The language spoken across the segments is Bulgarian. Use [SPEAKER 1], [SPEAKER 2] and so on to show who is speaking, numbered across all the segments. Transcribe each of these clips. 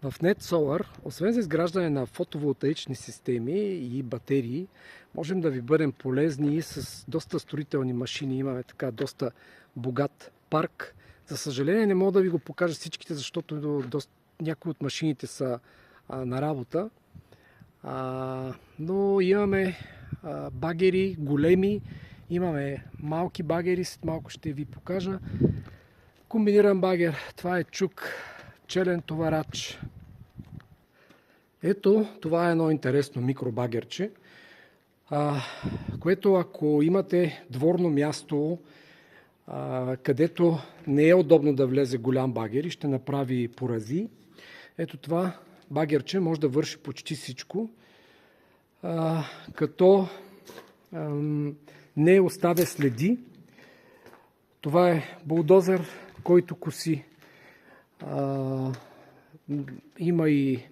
[SPEAKER 1] В NetSolar, освен за изграждане на фотоволтаични системи и батерии, можем да ви бъдем полезни и с доста строителни машини. Имаме така доста богат парк. За съжаление не мога да ви го покажа всичките, защото някои от машините са на работа. Но имаме багери големи, имаме малки багери, след малко ще ви покажа. Комбиниран багер, това е чук, челен товарач. Ето, това е едно интересно микробагерче, което ако имате дворно място, където не е удобно да влезе голям багер и ще направи порази, ето това багерче може да върши почти всичко, като не оставя следи. Това е булдозер, който коси. Има и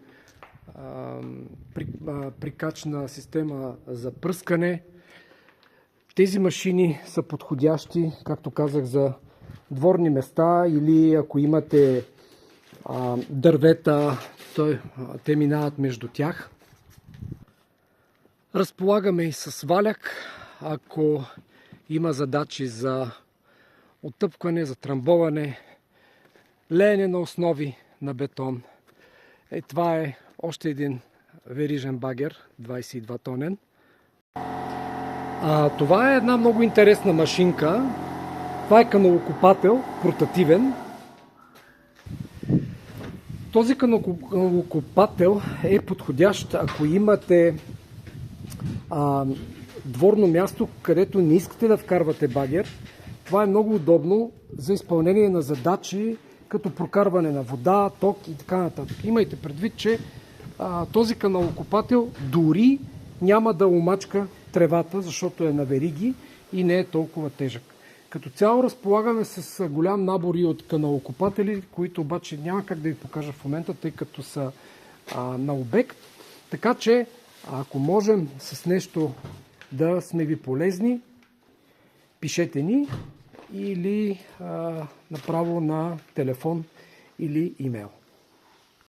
[SPEAKER 1] прикачна система за пръскане. Тези машини са подходящи, както казах, за дворни места или ако имате дървета, те минават между тях. Разполагаме и с валяк, ако има задачи за оттъпкване, за трамбоване, леене на основи на бетон. Това е още един верижен багер, 22 тонен. Това е една много интересна машинка. Това е каналокопател, портативен. Този каналокопател е подходящ, ако имате дворно място, където не искате да вкарвате багер. Това е много удобно за изпълнение на задачи, като прокарване на вода, ток и така нататък. Имайте предвид, че този каналокопател дори няма да омачка тревата, защото е на вериги и не е толкова тежък. Като цяло разполагаме с голям набор и от каналокопатели, които обаче няма как да ви покажа в момента, тъй като са на обект. Така че, ако можем с нещо да сме ви полезни, пишете ни или направо на телефон или имейл.